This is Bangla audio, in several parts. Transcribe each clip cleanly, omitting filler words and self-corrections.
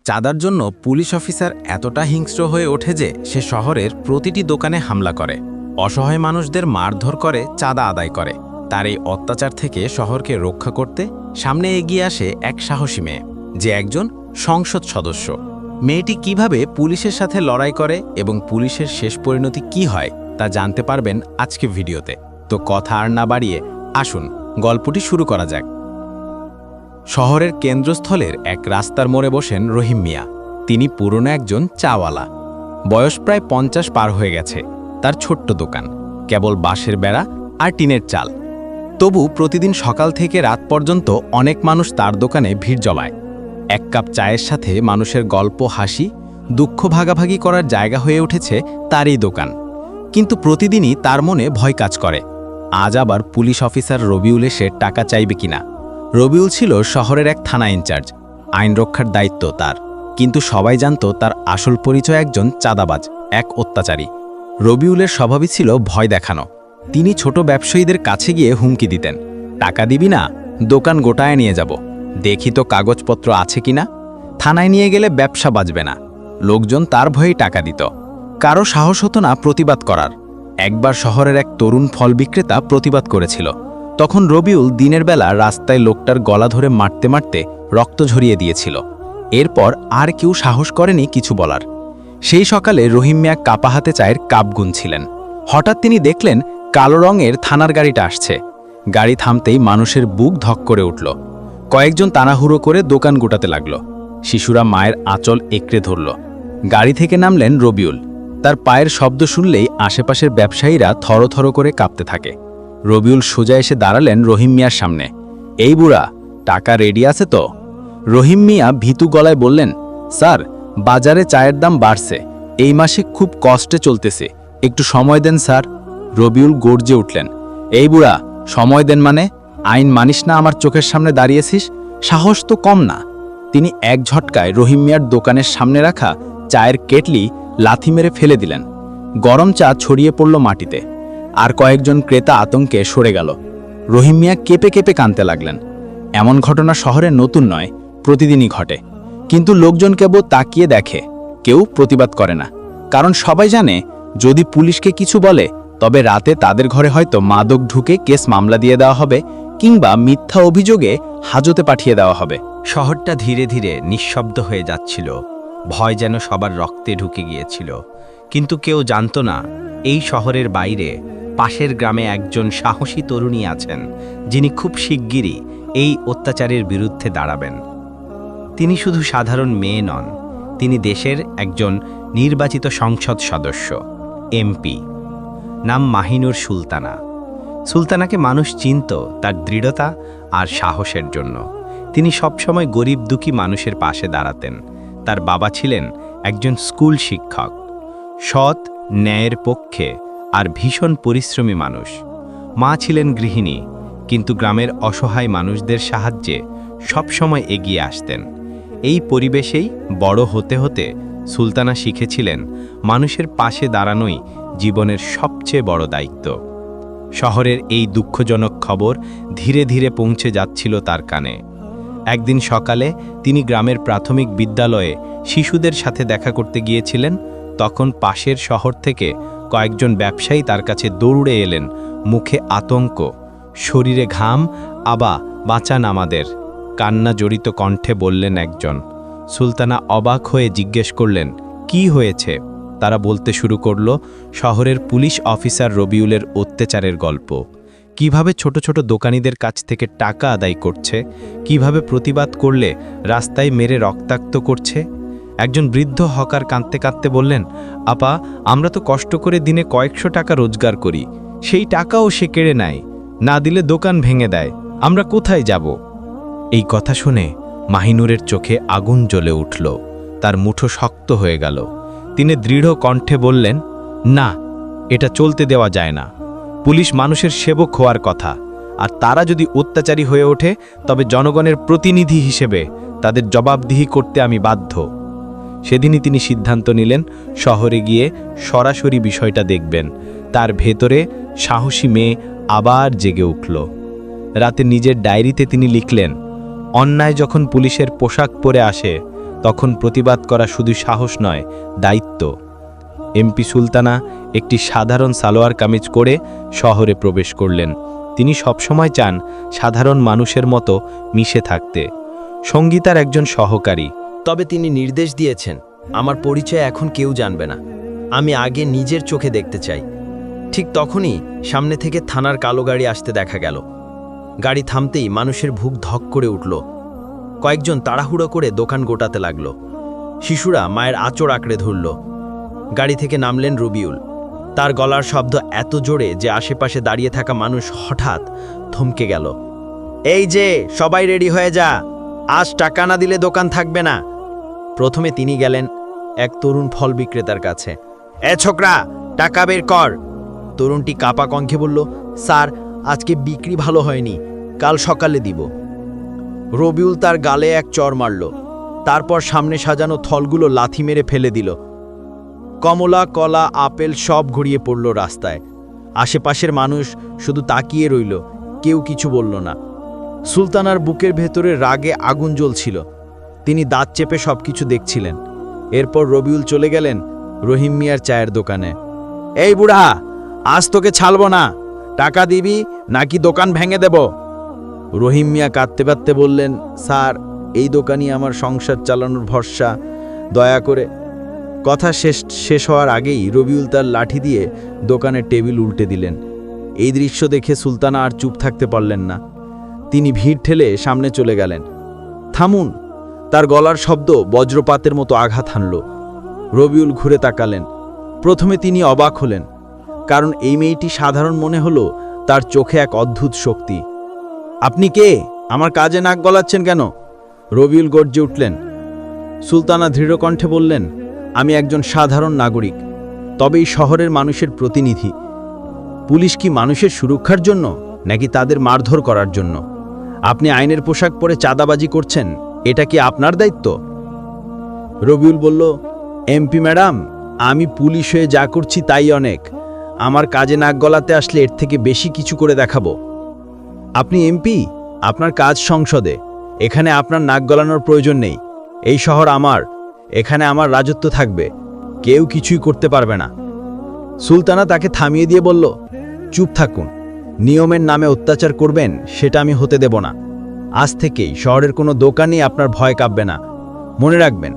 চাঁদার জন্য পুলিশ অফিসার এতটা হিংস্র হয়ে ওঠে যে সে শহরের প্রতিটি দোকানে হামলা করে, অসহায় মানুষদের মারধর করে, চাঁদা আদায় করে। তার এই অত্যাচার থেকে শহরকে রক্ষা করতে সামনে এগিয়ে আসে এক সাহসী মেয়ে, যে একজন সংসদ সদস্য। মেয়েটি কিভাবে পুলিশের সাথে লড়াই করে এবং পুলিশের শেষ পরিণতি কি হয় তা জানতে পারবেন আজকে ভিডিওতে। তো কথা আর না বাড়িয়ে আসুন গল্পটি শুরু করা যাক। শহরের কেন্দ্রস্থলের এক রাস্তার মোড়ে বসেন রহিম মিয়া। তিনি পুরনো একজন চাওয়ালা। বয়স প্রায় 50 পার হয়ে গেছে। তার ছোট্ট দোকান, কেবল বাঁশের বেড়া আর টিনের চাল। তবু প্রতিদিন সকাল থেকে রাত পর্যন্ত অনেক মানুষ তার দোকানে ভিড় জমায়। এক কাপ চায়ের সাথে মানুষের গল্প, হাসি, দুঃখ ভাগাভাগি করার জায়গা হয়ে উঠেছে তার এই দোকান। কিন্তু প্রতিদিনই তার মনে ভয় কাজ করে, আজ আবার পুলিশ অফিসার রবিউল এসে টাকা চাইবে কিনা। রবিউল ছিল শহরের এক থানা ইনচার্জ, আইন রক্ষার দায়িত্ব তার। কিন্তু সবাই জানত তার আসল পরিচয় একজন চাঁদাবাজ, এক অত্যাচারী। রবিউলের স্বভাবই ছিল ভয় দেখানো। তিনি ছোট ব্যবসায়ীদের কাছে গিয়ে হুমকি দিতেন, টাকা দিবি না, দোকান গোটায় নিয়ে যাব, দেখি তো কাগজপত্র আছে কিনা, থানায় নিয়ে গেলে ব্যবসা বাঁচবে না। লোকজন তার ভয়েই টাকা দিত। কারো সাহস হতো না প্রতিবাদ করার। একবার শহরের এক তরুণ ফল বিক্রেতা প্রতিবাদ করেছিল। তখন রবিউল দিনের বেলা রাস্তায় লোকটার গলা ধরে মারতে মারতে রক্ত ঝরিয়ে দিয়েছিল। এরপর আর কেউ সাহস করেনি কিছু বলার। সেই সকালে রহিম মিয়া কাপা হাতে চায়ের কাপ গুনছিলেন। হঠাৎ তিনি দেখলেন কালো রঙের থানার গাড়িটা আসছে। গাড়ি থামতেই মানুষের বুক ধক করে উঠল। কয়েকজন তাড়াহুড়ো করে দোকান গোটাতে লাগল। শিশুরা মায়ের আঁচল একড়ে ধরল। গাড়ি থেকে নামলেন রবিউল। তার পায়ের শব্দ শুনলেই আশেপাশের ব্যবসায়ীরা থরথর করে কাঁপতে থাকে। রবিউল সোজা এসে দাঁড়ালেন রহিম মিয়ার সামনে। এই বুড়া, টাকা রেডি আছে তো? রহিম মিয়া ভীতু গলায় বললেন, স্যার, বাজারে চায়ের দাম বাড়ছে, এই মাসে খুব কষ্টে চলতেছে, একটু সময় দেন স্যার। রবিউল গর্জে উঠলেন, এই বুড়া, সময় দেন মানে? আইন মানিস না, আমার চোখের সামনে দাঁড়িয়েছিস? সাহস তো কম না। তিনি এক ঝটকায় রহিম মিয়ার দোকানের সামনে রাখা চায়ের কেটলি লাথি মেরে ফেলে দিলেন। গরম চা ছড়িয়ে পড়ল মাটিতে। আর কয়েকজন ক্রেতা আতঙ্কে সরে গেল। রহিম মিয়া কেঁপে কেঁপে কাঁদতে লাগলেন। এমন ঘটনা শহরে নতুন নয়, প্রতিদিনই ঘটে। কিন্তু লোকজন কেবল তাকিয়ে দেখে, কেউ প্রতিবাদ করে না। কারণ সবাই জানে, যদি পুলিশকে কিছু বলে তবে রাতে তাদের ঘরে হয়তো মাদক ঢুকে কেস মামলা দিয়ে দেওয়া হবে, কিংবা মিথ্যা অভিযোগে হাজতে পাঠিয়ে দেওয়া হবে। শহরটা ধীরে ধীরে নিঃশব্দ হয়ে যাচ্ছিল। ভয় যেন সবার রক্তে ঢুকে গিয়েছিল। কিন্তু কেউ জানত না, এই শহরের বাইরে পাশের গ্রামে একজন সাহসী তরুণী আছেন, যিনি খুব শিগগিরই এই অত্যাচারের বিরুদ্ধে দাঁড়াবেন। তিনি শুধু সাধারণ মেয়ে নন, তিনি দেশের একজন নির্বাচিত সংসদ সদস্য, এমপি। নাম মাহিনুর সুলতানা। সুলতানাকে মানুষ চিনত তার দৃঢ়তা আর সাহসের জন্য। তিনি সবসময় গরিব দুঃখী মানুষের পাশে দাঁড়াতেন। তার বাবা ছিলেন একজন স্কুল শিক্ষক, সৎ, ন্যায়ের পক্ষে আর ভীষণ পরিশ্রমী মানুষ। মা ছিলেন গৃহিণী, কিন্তু গ্রামের অসহায় মানুষদের সাহায্যে সবসময় এগিয়ে আসতেন। এই পরিবেশেই বড় হতে হতে সুলতানা শিখেছিলেন, মানুষের পাশে দাঁড়ানোই জীবনের সবচেয়ে বড় দায়িত্ব। শহরের এই দুঃখজনক খবর ধীরে ধীরে পৌঁছে যাচ্ছিল তার কানে। একদিন সকালে তিনি গ্রামের প্রাথমিক বিদ্যালয়ে শিশুদের সাথে দেখা করতে গিয়েছিলেন। তখন পাশের শহর থেকে কয়েকজন ব্যবসায়ী তার কাছে দৌড়ে এলেন, মুখে আতঙ্ক, শরীরে ঘাম। আবা, বাঁচান আমাদের, কান্না জড়িত কণ্ঠে বললেন একজন। সুলতানা অবাক হয়ে জিজ্ঞেস করলেন, কি হয়েছে? তারা বলতে শুরু করল শহরের পুলিশ অফিসার রবিউলের অত্যাচারের গল্প। কিভাবে ছোট ছোট দোকানীদের কাছ থেকে টাকা আদায় করছে, কিভাবে প্রতিবাদ করলে রাস্তায় মেরে রক্তাক্ত করছে। একজন বৃদ্ধ হকার কাঁদতে কাঁদতে বললেন, আপা, আমরা তো কষ্ট করে দিনে কয়েকশো টাকা রোজগার করি, সেই টাকাও সে কেড়ে নেয়, না দিলে দোকান ভেঙে দেয়, আমরা কোথায় যাব? এই কথা শুনে মাহিনুরের চোখে আগুন জ্বলে উঠল। তার মুঠো শক্ত হয়ে গেল। তিনি দৃঢ় কণ্ঠে বললেন, না, এটা চলতে দেওয়া যায় না। পুলিশ মানুষের সেবক হওয়ার কথা, আর তারা যদি অত্যাচারী হয়ে ওঠে তবে জনগণের প্রতিনিধি হিসেবে তাদের জবাবদিহি করতে আমি বাধ্য। সেদিনই তিনি সিদ্ধান্ত নিলেন, শহরে গিয়ে সরাসরি বিষয়টা দেখবেন। তার ভেতরে সাহসী মেয়ে আবার জেগে উঠল। রাতে নিজের ডায়েরিতে তিনি লিখলেন, অন্যায় যখন পুলিশের পোশাক পরে আসে তখন প্রতিবাদ করা শুধু সাহস নয়, দায়িত্ব। এমপি সুলতানা একটি সাধারণ সালোয়ার কামিজ করে শহরে প্রবেশ করলেন। তিনি সবসময় চান সাধারণ মানুষের মতো মিশে থাকতে। সঙ্গীতার একজন সহকারী। তবে তিনি নির্দেশ দিয়েছেন, আমার পরিচয় এখন কেউ জানবে না, আমি আগে নিজের চোখে দেখতে চাই। ঠিক তখনই সামনে থেকে থানার কালো গাড়ি আসতে দেখা গেল। গাড়ি থামতেই মানুষের বুক ধক করে উঠল। কয়েকজন তাড়াহুড়ো করে দোকান গোটাতে লাগল। শিশুরা মায়ের আঁচড় আঁকড়ে ধরল। গাড়ি থেকে নামলেন রবিউল। তার গলার শব্দ এত জোরে যে আশেপাশে দাঁড়িয়ে থাকা মানুষ হঠাৎ থমকে গেল। এই যে সবাই রেডি হয়ে যা, আজ টাকা না দিলে দোকান থাকবে না। প্রথমে তিনি গেলেন এক তরুণ ফল বিক্রেতার কাছে। এ ছোকরা, টাকা বের কর। তরুণটি কাপা কণ্ঠে বলল, স্যার, আজকে বিক্রি ভালো হয়নি, কাল সকালে দিব। রবিউল তার গালে এক চড় মারল, তারপর সামনে সাজানো থলগুলো লাথি মেরে ফেলে দিল। কমলা, কলা, আপেল সব গড়িয়ে পড়ল রাস্তায়। আশেপাশের মানুষ শুধু তাকিয়ে রইল, কেউ কিছু বলল না। সুলতানার বুকের ভেতরে রাগে আগুন জ্বলছিল। তিনি দাঁত চেপে সবকিছু দেখছিলেন। এরপর রবিউল চলে গেলেন রহিম মিয়ার চায়ের দোকানে। এই বুড়া, আজ তোকে ছাড়ব না, টাকা দিবি নাকি দোকান ভেঙে দেব? রহিম মিয়া কাঁদতে কাঁদতে বললেন, স্যার, এই দোকানই আমার সংসার চালানোর ভরসা, দয়া করে। কথা শেষ হওয়ার আগেই রবিউল তার লাঠি দিয়ে দোকানের টেবিল উল্টে দিলেন। এই দৃশ্য দেখে সুলতানা আর চুপ থাকতে পারলেন না। তিনি ভিড় ঠেলে সামনে চলে গেলেন। থামুন! তার গলার শব্দ বজ্রপাতের মতো আঘাত হানল। রবিউল ঘুরে তাকালেন। প্রথমে তিনি অবাক হলেন, কারণ এই মেয়েটি সাধারণ মনে হলো তার চোখে এক অদ্ভুত শক্তি। আপনি কে? আমার কাজে নাক গলাচ্ছেন কেন? রবিউল গর্জে উঠলেন। সুলতানা দৃঢ় কণ্ঠে বললেন, আমি একজন সাধারণ নাগরিক, তবে এই শহরের মানুষের প্রতিনিধি। পুলিশ কি মানুষের সুরক্ষার জন্য নাকি তাদের মারধর করার জন্য? আপনি আইনের পোশাক পরে চাঁদাবাজি করছেন, এটা কি আপনার দায়িত্ব? রবিউল বলল, এমপি ম্যাডাম, আমি পুলিশ হয়ে যা করছি তাই অনেক। আমার কাজে নাক গলাতে আসলে এর থেকে বেশি কিছু করে দেখাবো। আপনি এমপি, আপনার কাজ সংসদে, এখানে আপনার নাক গলানোর প্রয়োজন নেই। এই শহর আমার, এখানে আমার রাজত্ব থাকবে, কেউ কিছুই করতে পারবে না। সুলতানা তাকে থামিয়ে দিয়ে বলল, চুপ থাকুন, নিয়মের নামে অত্যাচার করবেন সেটা আমি হতে দেব না। আজ থেকেই শহরের কোনো দোকানই আপনার ভয় কাঁপবে না। মনে রাখবেন,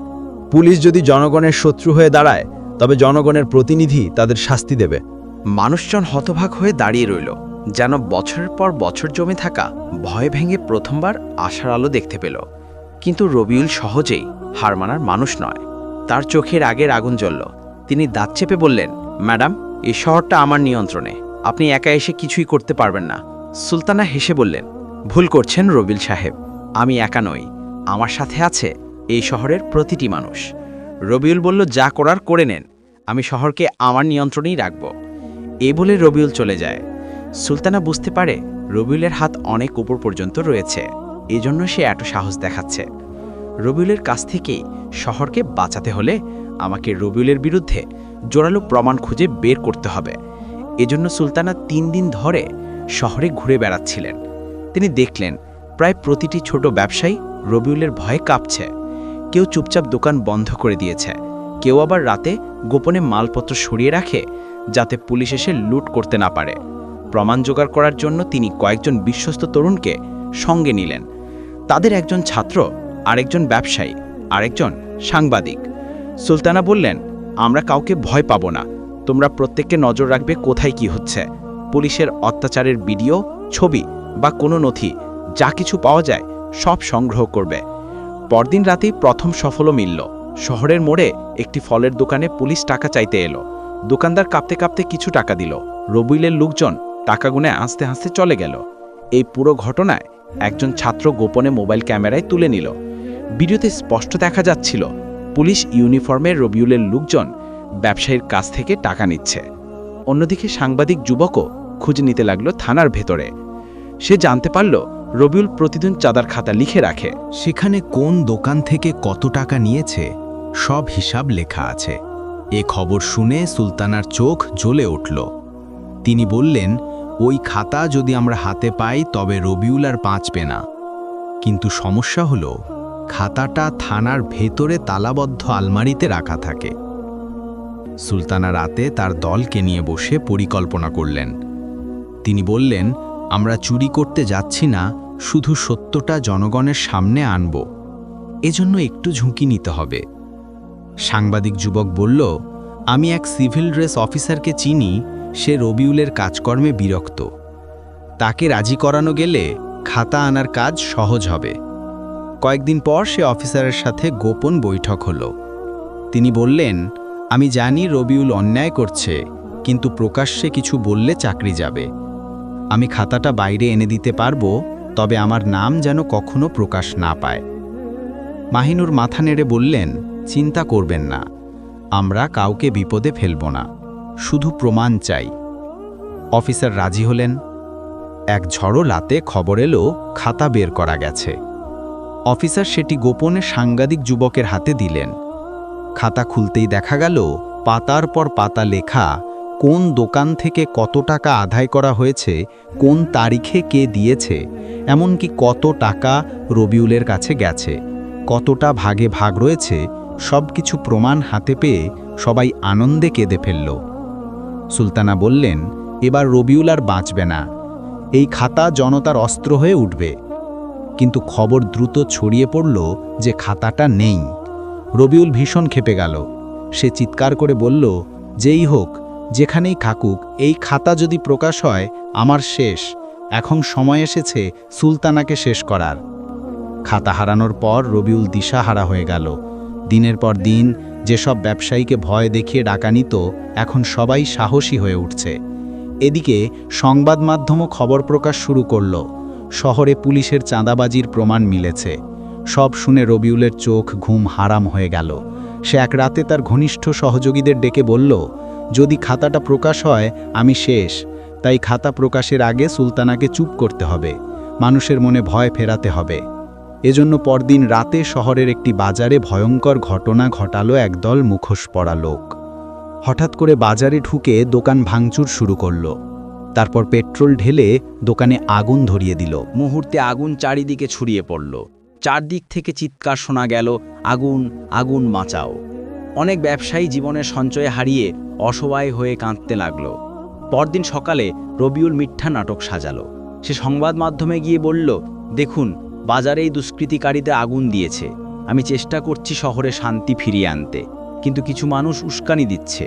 পুলিশ যদি জনগণের শত্রু হয়ে দাঁড়ায়, তবে জনগণের প্রতিনিধি তাদের শাস্তি দেবে। মানুষজন হতবাক হয়ে দাঁড়িয়ে রইল, যেন বছরের পর বছর জমে থাকা ভয় ভেঙে প্রথমবার আশার আলো দেখতে পেল। কিন্তু রবিউল সহজেই হার মানার মানুষ নয়। তার চোখের আগের আগুন জ্বলল। তিনি দাঁত চেপে বললেন, ম্যাডাম, এই শহরটা আমার নিয়ন্ত্রণে, আপনি একা এসে কিছুই করতে পারবেন না। সুলতানা হেসে বললেন, ভুল করছেন রবিউল সাহেব, আমি একা নই, আমার সাথে আছে এই শহরের প্রতিটি মানুষ। রবিউল বলল, যা করার করে নেন, আমি শহরকে আমার নিয়ন্ত্রণেই রাখব। এই বলে রবিউল চলে যায়। সুলতানা বুঝতে পারে রবিউলের হাত অনেক উপর পর্যন্ত রয়েছে, এজন্য সে এত সাহস দেখাচ্ছে। রবিউলের কাছ থেকেই শহরকে বাঁচাতে হলে আমাকে রবিউলের বিরুদ্ধে জোরালো প্রমাণ খুঁজে বের করতে হবে। এজন্য সুলতানা 3 দিন ধরে শহরে ঘুরে বেড়াচ্ছিলেন। তিনি দেখলেন প্রায় প্রতিটি ছোট ব্যবসায়ী রবিউলের ভয়ে কাঁপছে। কেউ চুপচাপ দোকান বন্ধ করে দিয়েছে, কেউ আবার রাতে গোপনে মালপত্র সরিয়ে রাখে যাতে পুলিশ এসে লুট করতে না পারে। প্রমাণ জোগাড় করার জন্য তিনি কয়েকজন বিশ্বস্ত তরুণকে সঙ্গে নিলেন। তাদের একজন ছাত্র, আরেকজন ব্যবসায়ী, আরেকজন সাংবাদিক। সুলতানা বললেন, আমরা কাউকে ভয় পাবো না, তোমরা প্রত্যেককে নজর রাখবে কোথায় কি হচ্ছে। পুলিশের অত্যাচারের ভিডিও, ছবি বা কোনো নথি যা কিছু পাওয়া যায় সব সংগ্রহ করবে। পরদিন রাতেই প্রথম সফলও মিলল। শহরের মোড়ে একটি ফলের দোকানে পুলিশ টাকা চাইতে এলো। দোকানদার কাঁপতে কাঁপতে কিছু টাকা দিল। রবিউলের লোকজন টাকা গুনে হাসতে হাসতে চলে গেল। এই পুরো ঘটনায় একজন ছাত্র গোপনে মোবাইল ক্যামেরায় তুলে নিল। ভিডিওতে স্পষ্ট দেখা যাচ্ছিল পুলিশ ইউনিফর্মের রবিউলের লোকজন ব্যবসায়ীর কাছ থেকে টাকা নিচ্ছে। অন্যদিকে সাংবাদিক যুবকও খুঁজ নিতে লাগলো থানার ভেতরে। সে জানতে পারল রবিউল প্রতিদিন চাঁদার খাতা লিখে রাখে। সেখানে কোন দোকান থেকে কত টাকা নিয়েছে সব হিসাব লেখা আছে। এ খবর শুনে সুলতানার চোখ জ্বলে উঠল। তিনি বললেন, ওই খাতা যদি আমরা হাতে পাই তবে রবিউল আর বাঁচবে না। কিন্তু সমস্যা হলো, খাতাটা থানার ভেতরে তালাবদ্ধ আলমারিতে রাখা থাকে। সুলতানা রাতে তার দলকে নিয়ে বসে পরিকল্পনা করলেন। তিনি বললেন, আমরা চুরি করতে যাচ্ছি না, শুধু সত্যটা জনগণের সামনে আনব। এজন্য একটু ঝুঁকি নিতে হবে। সাংবাদিক যুবক বলল, আমি এক সিভিল ড্রেস অফিসারকে চিনি, সে রবিউলের কাজকর্মে বিরক্ত। তাকে রাজি করানো গেলে খাতা আনার কাজ সহজ হবে। কয়েকদিন পর সে অফিসারের সাথে গোপন বৈঠক হলো। তিনি বললেন, আমি জানি রবিউল অন্যায় করছে, কিন্তু প্রকাশ্যে কিছু বললে চাকরি যাবে। আমি খাতাটা বাইরে এনে দিতে পারবো, তবে আমার নাম যেন কখনো প্রকাশ না পায়। মাহিনুর মাথা নেড়ে বললেন, চিন্তা করবেন না, আমরা কাউকে বিপদে ফেলব না, শুধু প্রমাণ চাই। অফিসার রাজি হলেন। এক ঝড়ো রাতে খবর এলো খাতা বের করা গেছে। অফিসার সেটি গোপনে সাংবাদিক যুবকের হাতে দিলেন। খাতা খুলতেই দেখা গেল পাতার পর পাতা লেখা, কোন দোকান থেকে কত টাকা আদায় করা হয়েছে, কোন তারিখে কে দিয়েছে, এমনকি কত টাকা রবিউলের কাছে গেছে, কতটা ভাগে ভাগ রয়েছে, সব কিছু প্রমাণ হাতে পেয়ে সবাই আনন্দে কেঁদে ফেলল। সুলতানা বললেন, এবার রবিউল আর বাঁচবে না, এই খাতা জনতার অস্ত্র হয়ে উঠবে। কিন্তু খবর দ্রুত ছড়িয়ে পড়ল যে খাতাটা নেই। রবিউল ভীষণ ক্ষেপে গেল। সে চিৎকার করে বলল, যেই হোক, যেখানেই থাকুক, এই খাতা যদি প্রকাশ হয় আমার শেষ। এখন সময় এসেছে সুলতানাকে শেষ করার। খাতা হারানোর পর রবিউল দিশাহারা হয়ে গেল। দিনের পর দিন যেসব ব্যবসায়ীকে ভয় দেখিয়ে ডাকা নিত, এখন সবাই সাহসী হয়ে উঠছে। এদিকে সংবাদ মাধ্যমও খবর প্রকাশ শুরু করল। শহরে পুলিশের চাঁদাবাজির প্রমাণ মিলেছে। সব শুনে রবিউলের চোখ ঘুম হারাম হয়ে গেল। সে এক রাতে তার ঘনিষ্ঠ সহযোগীদের ডেকে বলল, যদি খাতাটা প্রকাশ হয় আমি শেষ, তাই খাতা প্রকাশের আগে সুলতানাকে চুপ করতে হবে, মানুষের মনে ভয় ফেরাতে হবে। এজন্য পরদিন রাতে শহরের একটি বাজারে ভয়ঙ্কর ঘটনা ঘটালো একদল মুখোশ পরা লোক। হঠাৎ করে বাজারে ঢুকে দোকান ভাঙচুর শুরু করল। তারপর পেট্রোল ঢেলে দোকানে আগুন ধরিয়ে দিল। মুহূর্তে আগুন চারিদিকে ছড়িয়ে পড়ল। চারদিক থেকে চিৎকার শোনা গেল, আগুন, আগুন বাঁচাও। অনেক ব্যবসায়ী জীবনের সঞ্চয় হারিয়ে অসহায় হয়ে কাঁদতে লাগল। পরদিন সকালে রবিউল মিথ্যা নাটক সাজালো। সে সংবাদ মাধ্যমে গিয়ে বলল, দেখুন, বাজারেই দুষ্কৃতিকারীদের আগুন দিয়েছে। আমি চেষ্টা করছি শহরে শান্তি ফিরিয়ে আনতে, কিন্তু কিছু মানুষ উস্কানি দিচ্ছে।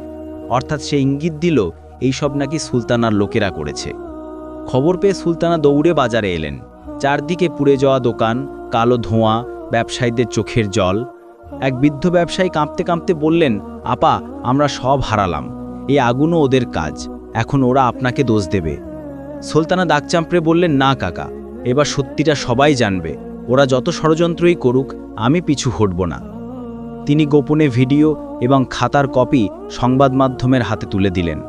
অর্থাৎ সে ইঙ্গিত দিল এইসব নাকি সুলতানার লোকেরা করেছে। খবর পেয়ে সুলতানা দৌড়ে বাজারে এলেন। চারদিকে পুড়ে যাওয়া দোকান, কালো ধোঁয়া, ব্যবসায়ীদের চোখের জল। এক বৃদ্ধ ব্যবসায়ী কাঁপতে কাঁপতে বললেন, আপা, আমরা সব হারালাম, এই আগুনও ওদের কাজ, এখন ওরা আপনাকে দোষ দেবে। সুলতানা দাগ চাপড়ে বললেন, না কাকা, এবার সত্যিটা সবাই জানবে। ওরা যত ষড়যন্ত্রই করুক, আমি পিছু হটব না। তিনি গোপনে ভিডিও এবং খাতার কপি সংবাদ মাধ্যমের হাতে তুলে দিলেন।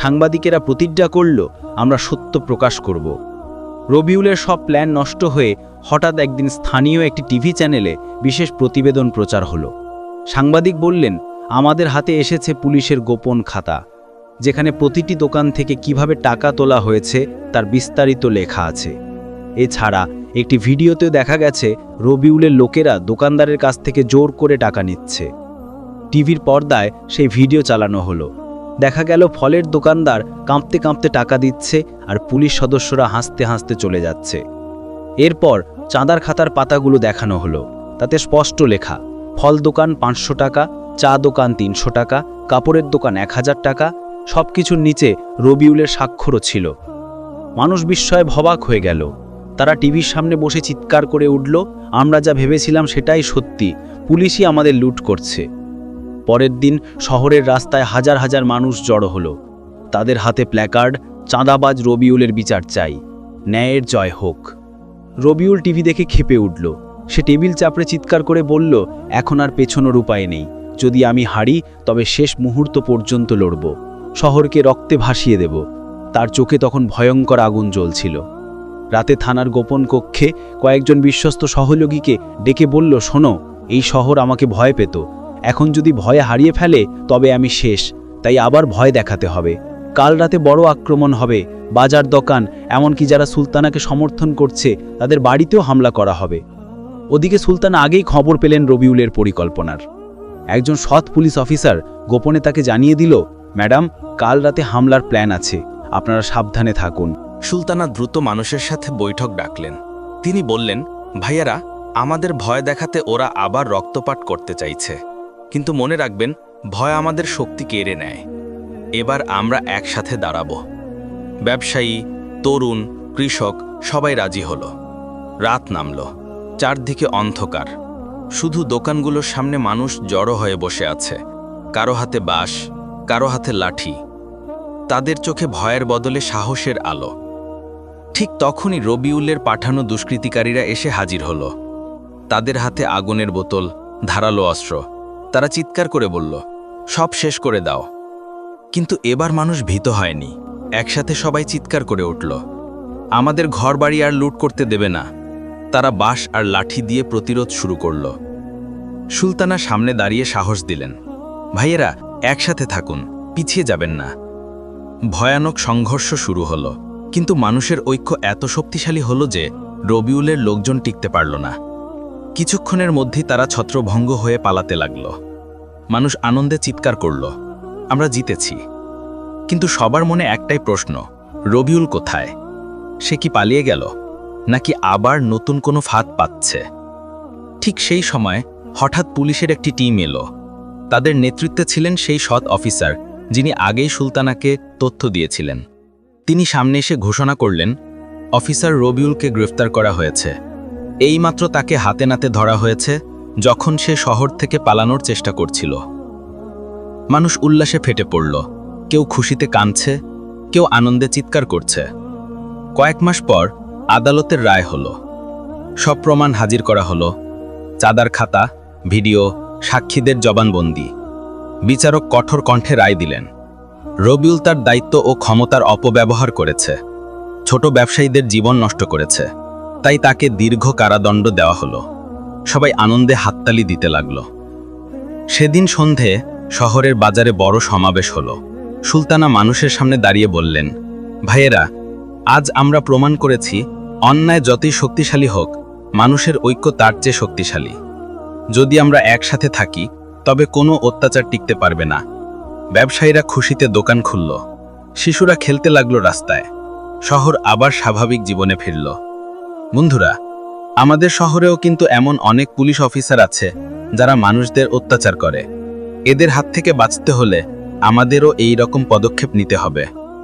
সাংবাদিকেরা প্রতিজ্ঞা করল, আমরা সত্য প্রকাশ করব। রবিউলের সব প্ল্যান নষ্ট হয়ে হঠাৎ একদিন স্থানীয় একটি টিভি চ্যানেলে বিশেষ প্রতিবেদন প্রচার হলো। সাংবাদিক বললেন, আমাদের হাতে এসেছে পুলিশের গোপন খাতা, যেখানে প্রতিটি দোকান থেকে কিভাবে টাকা তোলা হয়েছে তার বিস্তারিত লেখা আছে। এছাড়া একটি ভিডিওতেও দেখা গেছে রবিউলের লোকেরা দোকানদারের কাছ থেকে জোর করে টাকা নিচ্ছে। টিভির পর্দায় সেই ভিডিও চালানো হলো। দেখা গেল ফলের দোকানদার কাঁপতে কাঁপতে টাকা দিচ্ছে, আর পুলিশ সদস্যরা হাসতে হাসতে চলে যাচ্ছে। এরপর চাঁদার খাতার পাতাগুলো দেখানো হলো। তাতে স্পষ্ট লেখা, ফল দোকান 500 টাকা, চা দোকান 300 টাকা, কাপড়ের দোকান 1000 টাকা। সব কিছুর নিচে রবিউলের স্বাক্ষরও ছিল। মানুষ বিস্ময়ে ভবাক হয়ে গেল। তারা টিভির সামনে বসে চিৎকার করে উঠল, আমরা যা ভেবেছিলাম সেটাই সত্যি, পুলিশই আমাদের লুট করছে। পরের দিন শহরের রাস্তায় হাজার হাজার মানুষ জড়ো হলো। তাদের হাতে প্ল্যাকার্ড, চাঁদাবাজ রবিউলের বিচার চাই, ন্যায়ের জয় হোক। রবিউল টিভি দেখে ক্ষেপে উঠল। সে টেবিল চাপড়ে চিৎকার করে বলল, এখন আর পেছনোর উপায় নেই। যদি আমি হারি, তবে শেষ মুহূর্ত পর্যন্ত লড়ব, শহরকে রক্তে ভাসিয়ে দেব। তার চোখে তখন ভয়ঙ্কর আগুন জ্বলছিল। রাতে থানার গোপন কক্ষে কয়েকজন বিশ্বস্ত সহযোগীকে ডেকে বলল, শোনো, এই শহর আমাকে ভয় পেত, এখন যদি ভয়ে হারিয়ে ফেলে তবে আমি শেষ, তাই আবার ভয় দেখাতে হবে। কাল রাতে বড় আক্রমণ হবে, বাজার দোকান, এমনকি যারা সুলতানাকে সমর্থন করছে তাদের বাড়িতেও হামলা করা হবে। ওদিকে সুলতানা আগেই খবর পেলেন রবিউলের পরিকল্পনার। একজন সৎ পুলিশ অফিসার গোপনে তাকে জানিয়ে দিল, ম্যাডাম, কাল রাতে হামলার প্ল্যান আছে, আপনারা সাবধানে থাকুন। সুলতানা দ্রুত মানুষের সাথে বৈঠক ডাকলেন। তিনি বললেন, ভাইয়ারা, আমাদের ভয় দেখাতে ওরা আবার রক্তপাত করতে চাইছে, কিন্তু মনে রাখবেন, ভয় আমাদের শক্তি কেড়ে নেয়। এবার আমরা একসাথে দাঁড়াবো। ব্যবসায়ী, তরুণ, কৃষক সবাই রাজি হলো। রাত নামল, চারদিকে অন্ধকার। শুধু দোকানগুলোর সামনে মানুষ জড়ো হয়ে বসে আছে, কারো হাতে বাঁশ, কারো হাতে লাঠি। তাদের চোখে ভয়ের বদলে সাহসের আলো। ঠিক তখনই রবিউলের পাঠানো দুষ্কৃতিকারীরা এসে হাজির হলো। তাদের হাতে আগুনের বোতল, ধারালো অস্ত্র। তারা চিৎকার করে বলল, সব শেষ করে দাও। কিন্তু এবার মানুষ ভীত হয়নি। একসাথে সবাই চিৎকার করে উঠল, আমাদের ঘরবাড়ি আর লুট করতে দেবে না। তারা বাঁশ আর লাঠি দিয়ে প্রতিরোধ শুরু করল। সুলতানা সামনে দাঁড়িয়ে সাহস দিলেন, ভাইয়েরা, একসাথে থাকুন, পিছিয়ে যাবেন না। ভয়ানক সংঘর্ষ শুরু হলো, কিন্তু মানুষের ঐক্য এত শক্তিশালী হলো যে রবিউলের লোকজন টিকতে পারল না। কিছুক্ষণের মধ্যেই তারা ছত্রভঙ্গ হয়ে পালাতে লাগল। মানুষ আনন্দে চিৎকার করল, আমরা জিতেছি। কিন্তু সবার মনে একটাই প্রশ্ন, রবিউল কোথায়? সে কি পালিয়ে গেল, নাকি আবার নতুন কোনো ফাঁদ পাচ্ছে? ঠিক সেই সময় হঠাৎ পুলিশের একটি টিম এলো। তাদের নেতৃত্বে ছিলেন সেই সৎ অফিসার যিনি আগেই সুলতানাকে তথ্য দিয়েছিলেন। তিনি সামনে এসে ঘোষণা করলেন, অফিসার রবিউলকে গ্রেফতার করা হয়েছে। এইমাত্র তাকে হাতে নাতে ধরা হয়েছে যখন সে শহর থেকে পালানোর চেষ্টা করছিল। মানুষ উল্লাসে ফেটে পড়ল, কেউ খুশিতে কাঁদছে, কেউ আনন্দে চিৎকার করছে। কয়েক মাস পর আদালতের রায় হলো। সব প্রমাণ হাজির করা হলো, চাঁদার খাতা, ভিডিও, সাক্ষীদের জবানবন্দি। বিচারক কঠোর কণ্ঠে রায় দিলেন, রবিউল তার দায়িত্ব ও ক্ষমতার অপব্যবহার করেছে, ছোট ব্যবসায়ীদের জীবন নষ্ট করেছে, তাই তাকে দীর্ঘ কারাদণ্ড দেওয়া হলো। সবাই আনন্দে হাততালি দিতে লাগল। সেদিন সন্ধে শহরের বাজারে বড় সমাবেশ হলো। সুলতানা মানুষের সামনে দাঁড়িয়ে বললেন, ভাইয়েরা, আজ আমরা প্রমাণ করেছি, অন্যায় যতই শক্তিশালী হোক, মানুষের ঐক্য তার চেয়ে শক্তিশালী। যদি আমরা একসাথে থাকি, তবে কোনো অত্যাচার টিকতে পারবে না। ব্যবসায়ীরা খুশিতে দোকান খুলল, শিশুরা খেলতে লাগলো রাস্তায়। শহর আবার স্বাভাবিক জীবনে ফিরল। বন্ধুরা, আমাদের শহরেও কিন্তু এমন অনেক পুলিশ অফিসার আছে যারা মানুষদের অত্যাচার করে। এদের হাত থেকে বাঁচতে হলে আমাদেরও এই রকম পদক্ষেপ নিতে হবে।